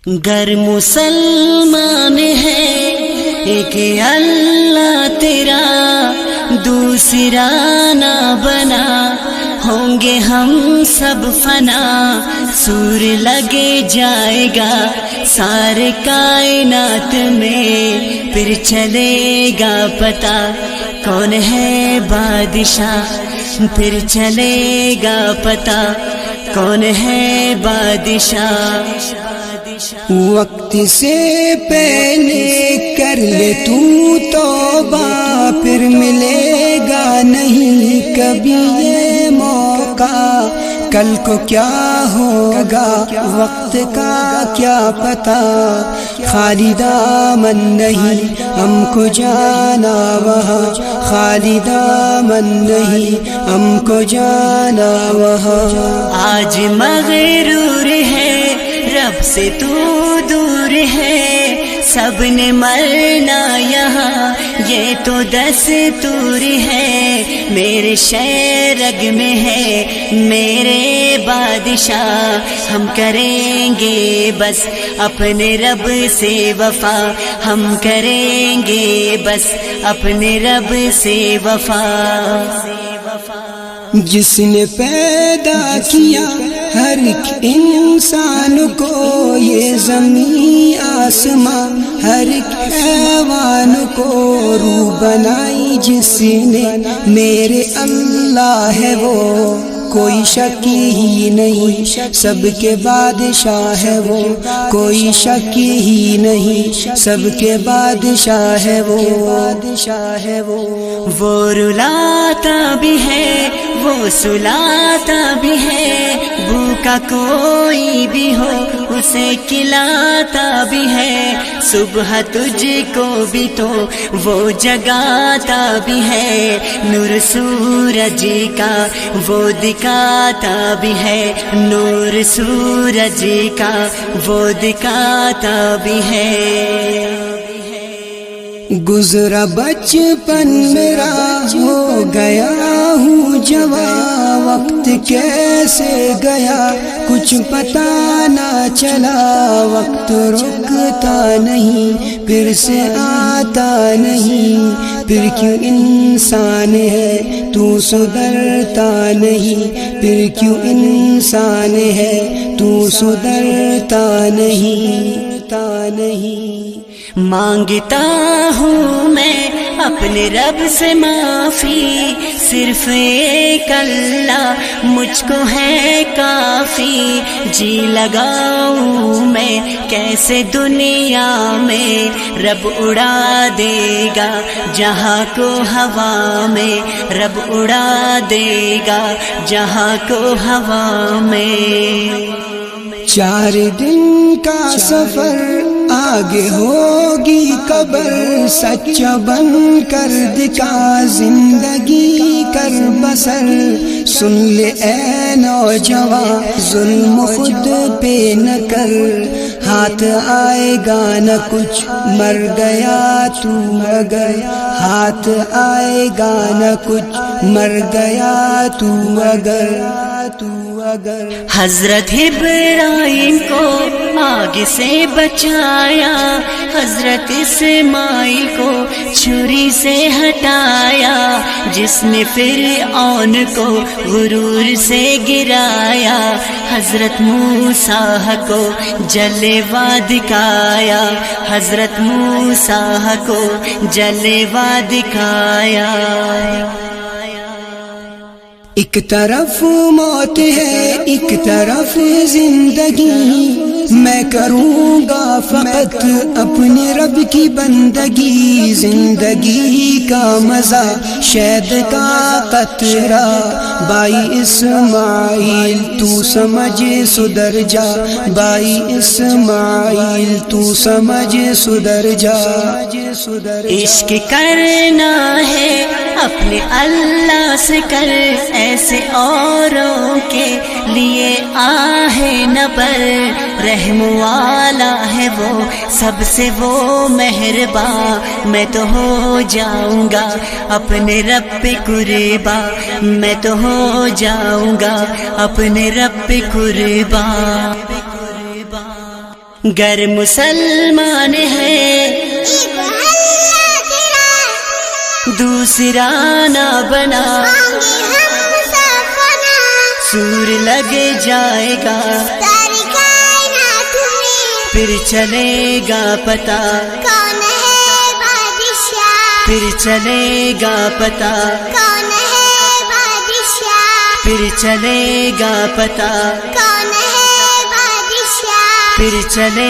گر مسلمان ہے ایک اللہ تیرا دوسرا نہ بنا، ہوں گے ہم سب فنا، سور لگے جائے گا سارے کائنات میں، پھر چلے گا پتا کون ہے بادشاہ، پھر چلے گا پتا کون ہے بادشاہ۔ وقت سے پہلے کر لے تو توبہ، پھر ملے گا نہیں کبھی یہ موقع، کل کو کیا ہوگا وقت کا کیا پتہ، خالی دامن نہیں ہم کو جانا وہاں، خالی دامن نہیں ہم کو جانا وہاں۔ آج مغرور ہے رب سے تو دور ہے، سب نے مرنا یہاں یہ تو دستور ہے، میرے شہ رگ میں ہے میرے بادشاہ، ہم کریں گے بس اپنے رب سے وفا، ہم کریں گے بس اپنے رب سے وفا۔ جس نے پیدا کیا ہر ایک انسان کو، یہ زمین آسماں ہر ایک حیوان کو، روح بنائی جس نے میرے اللہ ہے وہ، کوئی شک ہی نہیں سب کے بادشاہ ہے وہ، کوئی شک ہی نہیں سب کے بادشاہ ہے وہ، بادشاہ ہے وہ۔ وہ رلاتا بھی ہے وہ سلاتا بھی ہے، بھوکا کوئی بھی ہو اسے کھلاتا بھی ہے، صبح تجھ کو بھی تو وہ جگاتا بھی ہے، نور سورج کا وہ دکھاتا بھی ہے، نور سورج کا وہ دکھاتا بھی ہے۔ گزرا بچپن میرا ہو گیا ہوں جوان، وقت کیسے گیا کچھ پتہ نہ چلا، وقت رکتا نہیں پھر سے آتا نہیں، پھر کیوں انسان ہے تو سدھرتا نہیں، پھر کیوں انسان ہے تو سدھرتا نہیں۔ مانگتا ہوں میں اپنے رب سے معافی، صرف ایک اللہ مجھ کو ہے کافی، جی لگاؤں میں کیسے دنیا میں، رب اڑا دے گا جہاں کو ہوا میں، رب اڑا دے گا جہاں کو ہوا میں۔ 4 دن کا سفر آگے ہوگی قبر، سچا بن کر دکھا زندگی کر بسر، سن لے اے نوجوان ظلم خود پہ نہ کر، ہاتھ آئے گا نہ کچھ مر گیا تو اگر، ہاتھ آئے گا نہ کچھ مر گیا تو اگر۔ حضرت ابراہیم کو آگ سے بچایا، حضرت اسماعیل کو چھری سے ہٹایا، جس نے فرعون کو غرور سے گرایا، حضرت موسیٰ کو جلوہ دکھایا، حضرت موسیٰ کو جلوہ دکھایا۔ ایک طرف موت ہے ایک طرف زندگی، میں کروں گا فقط اپنے رب کی بندگی، زندگی کا مزہ شہد کا قطرہ، بائی اسماعیل تو سمجھ سدھر جا، بائی اسماعیل تو سمجھ سدھر جا۔ عشق کرنا ہے اپنے اللہ سے کر، ایسے اوروں کے لیے آہ نہ پر، رحم والا ہے وہ سب سے وہ مہربان، میں تو ہو جاؤں گا اپنے رب پہ قربان، میں تو ہو جاؤں گا اپنے رب پہ قربان۔ گر مسلمان ہے ایک اللہ تیرا دوسرا نہ بنا، ہوں گے ہم سفنا، سور لگ جائے گا ساری کائنات میں پھر چلے گا پتا، کون ہے بادشاہ، پھر چلے گا پتا، کون ہے بادشاہ، پھر چلے گا پتا، کون ہے بادشاہ، پھر چلے